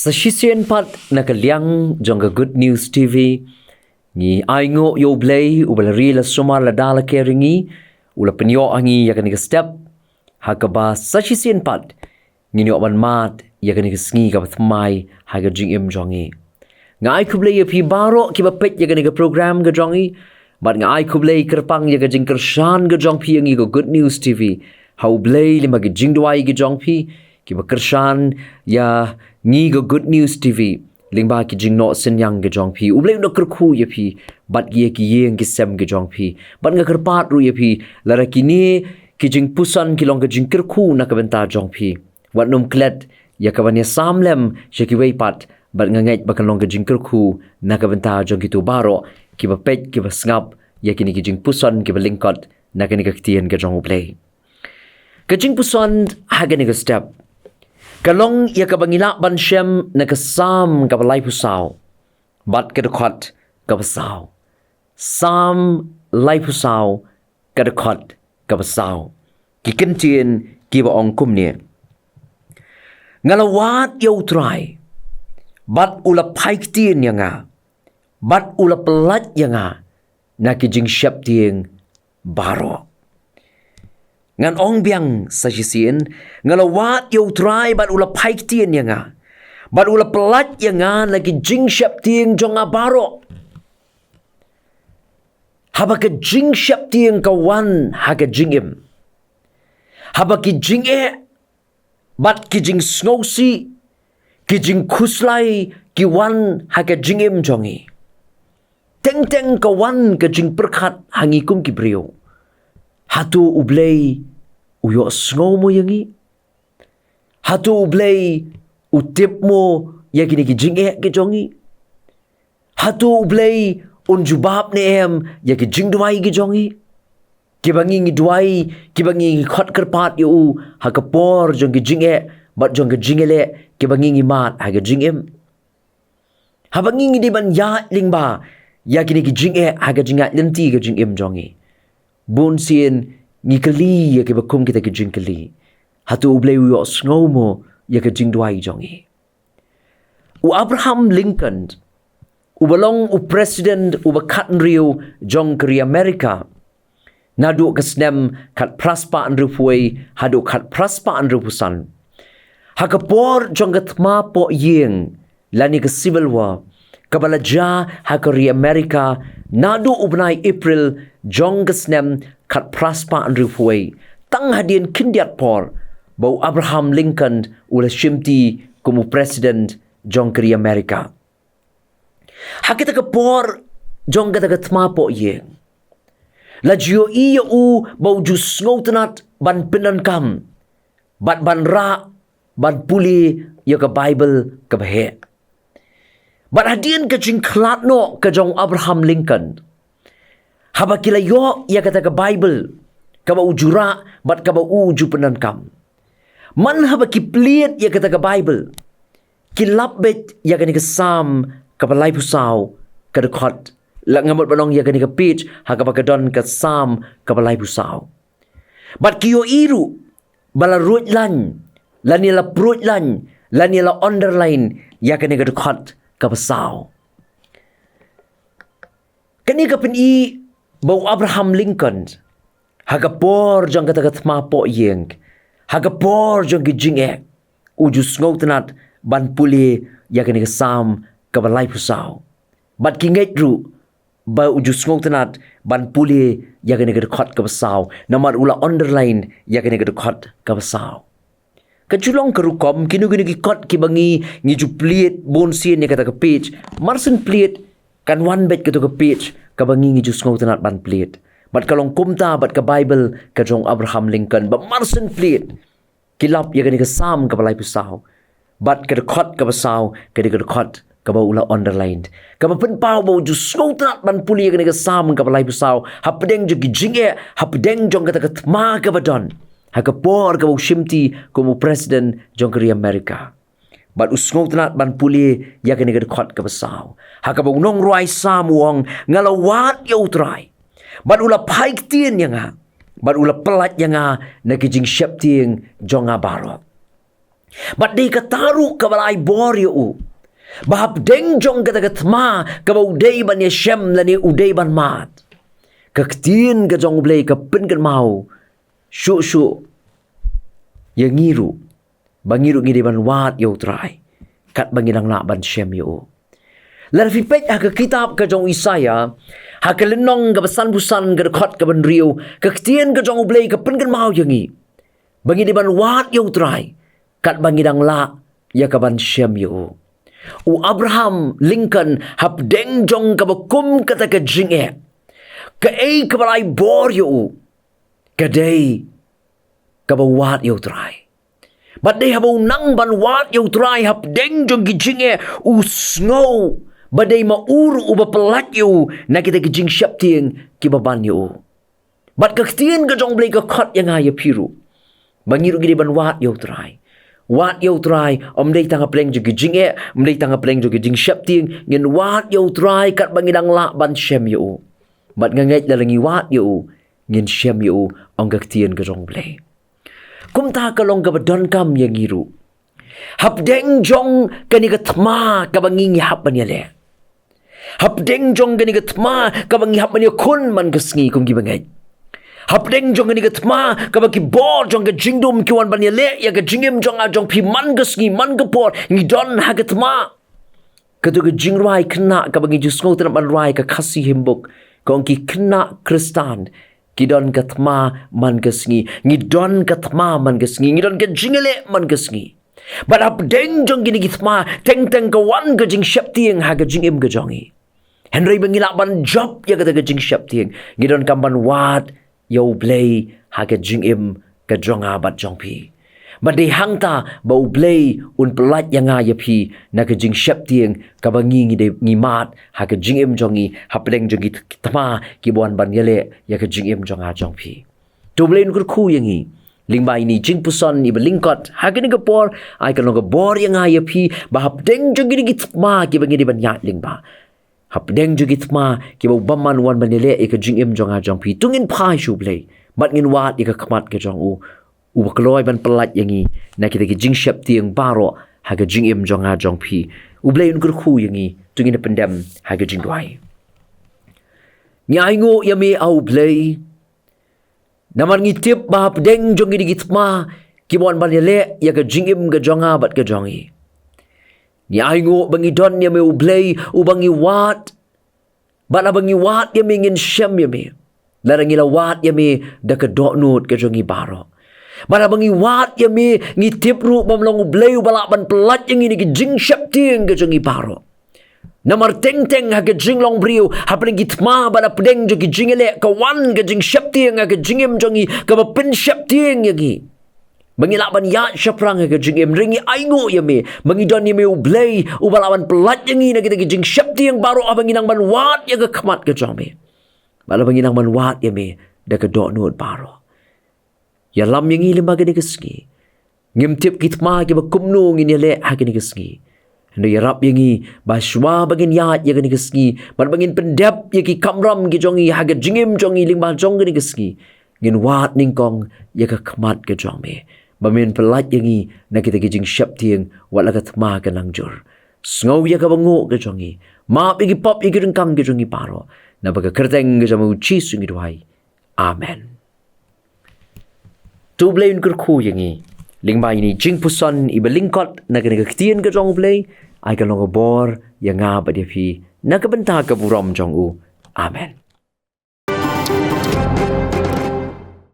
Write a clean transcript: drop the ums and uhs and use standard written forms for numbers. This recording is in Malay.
Sa Syiem pat nakaliang jong ka Good News TV ni aingo U Blei U Blei la sumar la dala keringi ula penyo angi ya kan step hakaba sa Syiem pat ni ban mat ya kan sngi ka thmai ha ga jingim jongi ngai ku Blei pi baro ki ba pet ya kan program ga jongi bat ngai ku Blei kerpang ya ga jing kershan ga jong pi ngi go Good News TV ha U Blei lima ga jing duai ga jong pi ki ba kershan ya ngi go Good News TV lingba ki jing no sen yang ge jong pi U Blei no kerku ye pi bat ye ki yeng ki sem ge jong pi bat nga kerpat ru ye pi lara kini ki jingpuson ki long ge jing kerku na ka benta jong pi wat num klet ya ka ban ya Salm she ki wei pat bat nga ngai ba kan long ge jing kerku na ka benta jong ki tu baro ki ba pet ki ba ngap ya kini ki jingpuson ki ba lyngkot na ka ni Ka Ktien ge jong U Blei ka jingpuson ha ge ni ga step kalong ya ka bangila mynsiem na kasam ka balay pusaw bat ka dekot ka basaw sam lay pusaw ka dekot ka basaw ki Ka Ktien ki ba ong kumno ngalawat yaw try bat ula Ka Ktien ya nga bat ula pelat ya nga na ki jing syep tieng baro ngan ong biang sa Syiem ngalawat yaw try bat ula Ka Ktien ya nga bat ula pelat ya nga lagi jing syep tieng jong baro haba ka jing syep tieng kawan ha ka jingim haba ki jing bat ki jing sngosi ki jing kuslai ki wan ha ka jingim jongi teng kawan ka jing perkat hangi kum ki brio hatu U Blei uyo sngo mo yangi hatu U Blei utip mo ya kini ki jing ki jongi hatu U Blei unjubab ne ya ki jing duai ki jongi ki bangi ngi duai ki bangi ngi khot kerpat yu ha ka por jong ki jing bat jong ki jing le ki bangi ngi mat ha ka jingim ha bangi ngi di ban ya lingba ya kini ki jing ha ka jinga lenti ka jingim jongi bun sien ngi kali ya ke bakum kita ke jing kali hatu U Blei yo sngo mo ya ke jing duai jongi u Abraham Lincoln u balong u president u bakat riu jong kri Amerika nadu ke snem kat praspa an rupuai hadu kat praspa an rupusan hakapor jong gatma po yeng lani ke civil war kabalaja hakari Amerika nadu ubnai April jong gesnem kat praspa an rupuai tang hadien kindiat por bau Abraham Lincoln ula shimti kumu president jong kri Amerika hakita ka por jong gata gatma po yeng la jio iya u bau jus ngotenat ban pinan kam bat ban ra ban puli ya ka Bible ka bahe bat hadien ka jing klat no ka jong Abraham Lincoln haba kila yo ya kata ka Bible ka ba ujura bat ka ba uju penan kam man haba ki pliet ya kata ka Bible ki lapbet ya ka ni ka Sam ka balay pusaw ka dekot la ngamot banong ya ka ni ka pitch ha ka ba ka don ka Sam ka balay pusaw bat ki yo iru bala ruj lan la nila pruj lan la nila underline ya ka ni ka dekot ka basaw kani ka pin bau Abraham Lincoln hagapor jong kata katma po yeng hagapor jong gijing ujus ngotenat ban puli ya kani ka Sam ka balay pusaw bat kinget ru ba ujus ngotenat ban puli ya kani ka dekot ka basaw namar ula underline ya kani ka dekot ka basaw kajulong kerukom kinu kini kikot kibangi ngiju pliet bonsien ni kata ke page marsen pliet kan one bet ketu ke page kabangi ngiju sngotenat ban pliet bat kalong kumta bat ke Bible ka jong Abraham Lincoln ba marsen pliet kilap ya kani ke Sam ka balay pusaw bat ke dekot ka basaw ke dekot ka ba ula underlined ka ba penpau ba uju sngotenat ban puli ya kani ke Sam ka balay pusaw hapdeng jo gijinge hapdeng jong kata ke tma ka badon hakapor ka shimti kumu president jong kri Amerika bat usngotenat ban puli ya kani ka dekot ka basaw hakaba unong ruai samuang ngalawat ya utrai bat ula Ka Ktien ya nga bat ula pelat ya nga na kijing syep tieng jong baro But di kataru kabalai bor u. Bahap deng jong kata katma kaba udai ban Syiem lani udai ban mat. Ka Ktien ka jong Blei ka pen kan mau. Syuk ya ngiru. Bangiru ngidi ban wat yo trai. Kat bangidang la ban Syiem yo. Lar fipet ka kitab ka jong Isaya, ha ka lenong ka basan-busan ka dekot ka ban riu, ka Ktien ka jong Blei ka pen kan mau yangi. Bangidi ban wat yo trai. Kat bangidang la ya ka ban Syiem yo. U Abraham Lincoln hap deng jong ka bakum kata ka jinge. Ka ei ka balai bor yo. Ka day ka bawat yo try. But they have nang ban wat yo try hap deng jong ki jinge u snow. Badai mauru u bapelat yo na kita ki jing Syiem tieng ki baban yo. But ka Ktien ka jong Blei ka kot yang ya piru. Bangiru gidi ban wat yo try. Wat yo try om dei tanga pleng jo jinge, om dei tanga pleng jo jing Syiem tieng ngin wat yo try kat bangidang la ban Syiem yo. Mat nganget dalangi wat yo ngin Syiem yo ong ka Ktien ka jong Blei. Kum ta ka long ka badon kam yang ngiru. Hap deng jong kani ka tma ka bangingi hap ban yale. Hap deng jong kani ka tma ka bangi hap ban kun man ka sngi kum gi bangai. Hap deng jong ni katma ka ba ki bor jong ka jingdum ki wan ban le ya ka jingim jong a jong pi man ka sngi man ka por ngi don ha katma ka tu ka jingrai kna ka ba ngi jusngo tan ban rai ka khasi himbuk kong ki kna kristan ki don katma man ka sngi ngi don katma man ka sngi ngi don ka jingele man ka sngi. But hap deng jong gini kitma teng ka wan ka jing Syiem tieng ha ka jingim ka jongi. Henry bangila ban job ya ka jing Syiem tieng ngi don kam ban wat U Blei ha ka jingim ka jonga bat jong pi. But di hangta ba U Blei un pelat yang ya pi na ka jing Syiem tieng ka bangi ngi mat ha ka jingim jongi ha pleng jongi tama ki buan ban yele ya ka jingim jonga jong pi. Tu Blei un ku yangi lingba ini jingpuson iba lyngkot ha ka ni ka por ai ka no ka bor yang ya pi ba hap deng jongi ni tama ki bangi di ban ya lingba. Hap deng jo gitma ki ba baman wan banile e ka jingim jong a jong pi tungin phai U Blei mat ngin wat e ka khamat ka jong u bakloi ban pelat yangi na kita ki jing Syiem tieng baro ha ka jingim jong a jong pi U Blei un ku yangi tungin pendem ha ka jing dwai ngai ngo yami U Blei naman ngitip ba hap deng jong gi gitma ki wan banile ya ka jingim ka jong a bat ka jongi. Ni aingo bangi don ya me U Blei u bangi wat. Bala bangi wat ya me ngin Syiem ya me. Larang ila wat ya me da ka donut ka jongi baro. Bala bangi wat ya me ngi tipru bamlong U Blei u bala ban pelat yang ini ki jing Syiem tieng ka jongi baro. Namar teng ha ka jing long briu ha pring gitma bala pedeng jo ki jingele ka wan ka jing Syiem tieng ha ka jingim jongi ka ba pen Syiem tieng yagi. Bangila ban ya syaprang ka jingim ringi aingo ya me bangidon ya me U Blei u balawan pelat yang ina kita jing Syiem tieng baru abanginang ban wat ya ka khamat ka jome bala banginang ban wat ya me da ka donut baro ya lam yang limba ka ni kesgi ngim tip kitma ki ba kumno ngin le ha ka ni kesgi ndo ya rap yang ba shwa bagin ya ka ni kesgi ban bangin pendap ya ki kamram ki jongi ha ka jingim jongi limba jong ka ni kesgi ngin wat ningkong ya ka khamat ka jome bamin pelat yangi na kita kijing Syiem tieng wala ka tma ka langjur. Sngaw ya ka bango ka jongi. Maap igi pop igi rengkang ka jongi paro. Na baka kyrteng ka jamu Jisu ngi duhai. Amen. Tu Blei un ku yangi. Lingba ini jingpuson iba lyngkot na ka Ktien ka jong Blei. Ay ka longa bor yang nga ba dia pi na ka benta ka buram jong u. Amen.